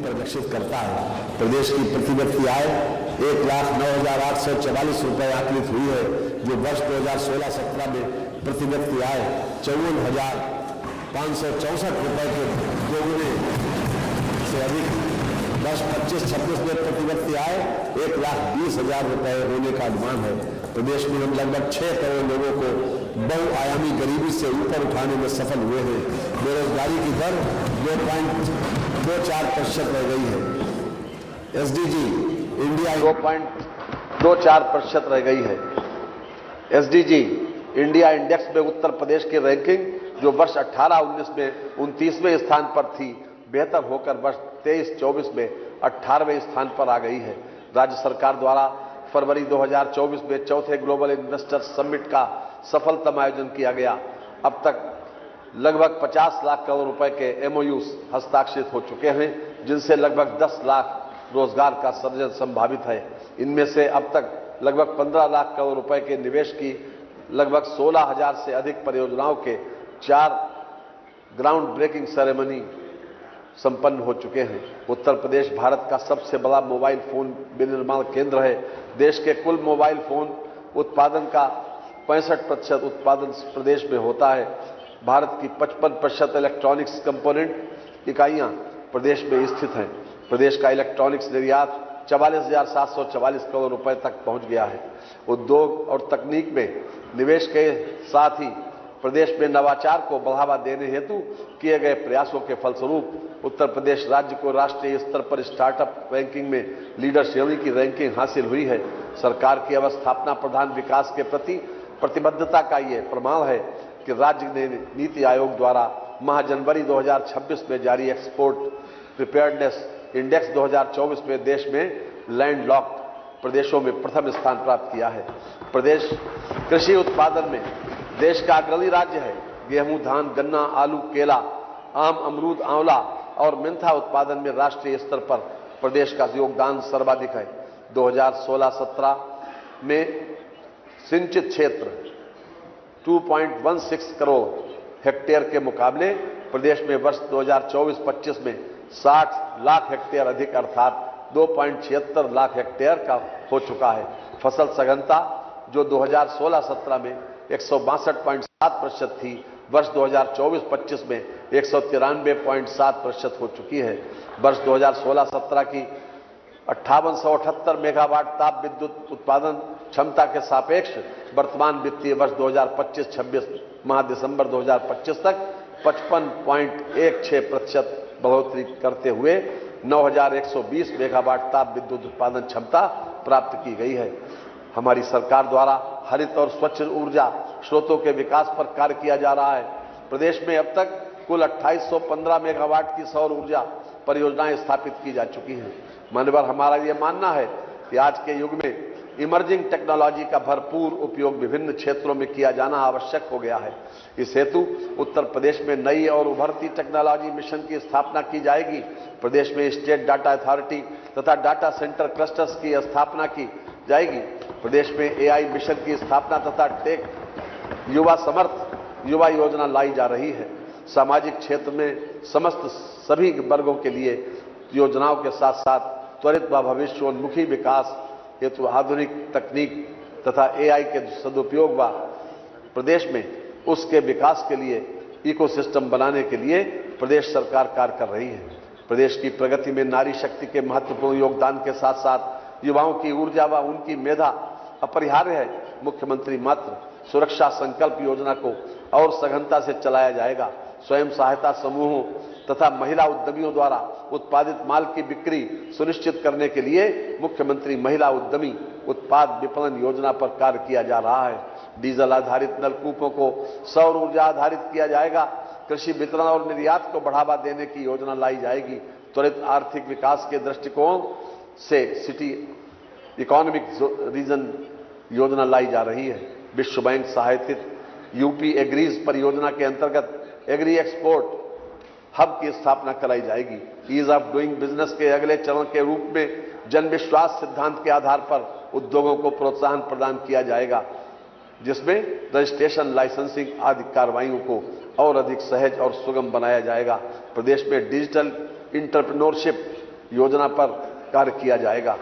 परिलक्षित करता है। प्रदेश की प्रति व्यक्ति आय 1,09,844 रुपये आकलित हुई है, जो वर्ष 2016-17 में प्रति व्यक्ति आय 54,564 रुपये के दोगुने से अधिक। वर्ष 25-26 में प्रति व्यक्ति आय 1,20,000 रुपये होने का अनुमान है। प्रदेश में हम लगभग 6 करोड़ लोगों को बहुआयामी गरीबी से ऊपर उठाने में सफल हुए हैं। बेरोजगारी की दर 2.24% रह गई है। एसडीजी इंडिया 2.24% रह गई है। एसडीजी इंडिया इंडेक्स में उत्तर प्रदेश की रैंकिंग जो वर्ष 18-19 में 29वें स्थान पर थी, बेहतर होकर वर्ष 23-24 में 18वें स्थान पर आ गई है। राज्य सरकार द्वारा फरवरी 2024 में चौथे ग्लोबल इन्वेस्टर्स समिट का सफलतम आयोजन किया गया। अब तक लगभग 50 लाख करोड़ रुपए के एमओयूज हस्ताक्षरित हो चुके हैं, जिनसे लगभग 10 लाख रोजगार का सृजन संभावित है। इनमें से अब तक लगभग 15 लाख करोड़ रुपए के निवेश की लगभग 16,000 से अधिक परियोजनाओं के 4 ग्राउंड ब्रेकिंग सेरेमनी संपन्न हो चुके हैं। उत्तर प्रदेश भारत का सबसे बड़ा मोबाइल फोन विनिर्माण केंद्र है। देश के कुल मोबाइल फोन उत्पादन का 65% उत्पादन प्रदेश में होता है। भारत की 55% इलेक्ट्रॉनिक्स कंपोनेंट इकाइयां प्रदेश में स्थित हैं। प्रदेश का इलेक्ट्रॉनिक्स निर्यात 44,744 करोड़ रुपए तक पहुंच गया है। उद्योग और तकनीक में निवेश के साथ ही प्रदेश में नवाचार को बढ़ावा देने हेतु किए गए प्रयासों के फलस्वरूप उत्तर प्रदेश राज्य को राष्ट्रीय स्तर पर स्टार्टअप रैंकिंग में लीडर श्रेणी की रैंकिंग हासिल हुई है। सरकार की अवस्थापना प्रधान विकास के प्रति प्रतिबद्धता का ये प्रमाण है कि राज्य ने नीति आयोग द्वारा माह जनवरी 2026 में जारी एक्सपोर्ट प्रिपेयर्डनेस इंडेक्स 2024 में देश में लैंडलॉक्ड प्रदेशों में प्रथम स्थान प्राप्त किया है। प्रदेश कृषि उत्पादन में देश का अग्रणी राज्य है। गेहूं, धान, गन्ना, आलू, केला, आम, अमरूद, आंवला और मेंथा उत्पादन में राष्ट्रीय स्तर पर प्रदेश का योगदान सर्वाधिक है। 2016-17 में सिंचित क्षेत्र 2.16 करोड़ हेक्टेयर के मुकाबले प्रदेश में वर्ष 2024-25 में 60 लाख हेक्टेयर अधिक अर्थात 2.76 लाख हेक्टेयर का हो चुका है। फसल सघनता जो 2016-17 में 162.7% थी, वर्ष 2024-25 में 193.7% हो चुकी है। वर्ष 2016-17 की 5878 मेगावाट ताप विद्युत उत्पादन क्षमता के सापेक्ष वर्तमान वित्तीय वर्ष 2025-26 माह दिसंबर 2025 तक 55.16% बढ़ोतरी करते हुए 9120 मेगावाट ताप विद्युत उत्पादन क्षमता प्राप्त की गई है। हमारी सरकार द्वारा हरित और स्वच्छ ऊर्जा स्रोतों के विकास पर कार्य किया जा रहा है। प्रदेश में अब तक कुल 2815 मेगावाट की सौर ऊर्जा परियोजनाएं स्थापित की जा चुकी हैं। मान्यवर, हमारा यह मानना है कि आज के युग में इमर्जिंग टेक्नोलॉजी का भरपूर उपयोग विभिन्न क्षेत्रों में किया जाना आवश्यक हो गया है। इस हेतु उत्तर प्रदेश में नई और उभरती टेक्नोलॉजी मिशन की स्थापना की जाएगी। प्रदेश में स्टेट डाटा अथॉरिटी तथा डाटा सेंटर क्लस्टर्स की स्थापना की जाएगी। प्रदेश में एआई मिशन की स्थापना तथा टेक युवा समर्थ युवा योजना लाई जा रही है। सामाजिक क्षेत्र में समस्त सभी वर्गों के लिए योजनाओं के साथ साथ त्वरित व भविष्योन्मुखी विकास हेतु आधुनिक तकनीक तथा एआई के सदुपयोग व प्रदेश में उसके विकास के लिए इकोसिस्टम बनाने के लिए प्रदेश सरकार कार्य कर रही है। प्रदेश की प्रगति में नारी शक्ति के महत्वपूर्ण योगदान के साथ साथ युवाओं की ऊर्जा व उनकी मेधा अपरिहार्य है। मुख्यमंत्री मातृ सुरक्षा संकल्प योजना को और सघनता से चलाया जाएगा। स्वयं सहायता समूहों तथा महिला उद्यमियों द्वारा उत्पादित माल की बिक्री सुनिश्चित करने के लिए मुख्यमंत्री महिला उद्यमी उत्पाद विपणन योजना पर कार्य किया जा रहा है। डीजल आधारित नलकूपों को सौर ऊर्जा आधारित किया जाएगा। कृषि वितरण और निर्यात को बढ़ावा देने की योजना लाई जाएगी। त्वरित आर्थिक विकास के दृष्टिकोण से सिटी इकोनॉमिक रीजन योजना लाई जा रही है। विश्व बैंक सहायतित यूपी एग्रीज परियोजना के अंतर्गत एग्री एक्सपोर्ट हब की स्थापना कराई जाएगी। ईज ऑफ डूइंग बिजनेस के अगले चरण के रूप में जन विश्वास सिद्धांत के आधार पर उद्योगों को प्रोत्साहन प्रदान किया जाएगा, जिसमें रजिस्ट्रेशन, लाइसेंसिंग आदि कार्रवाइयों को और अधिक सहज और सुगम बनाया जाएगा। प्रदेश में डिजिटल इंटरप्रेन्योरशिप योजना पर कार्य किया जाएगा।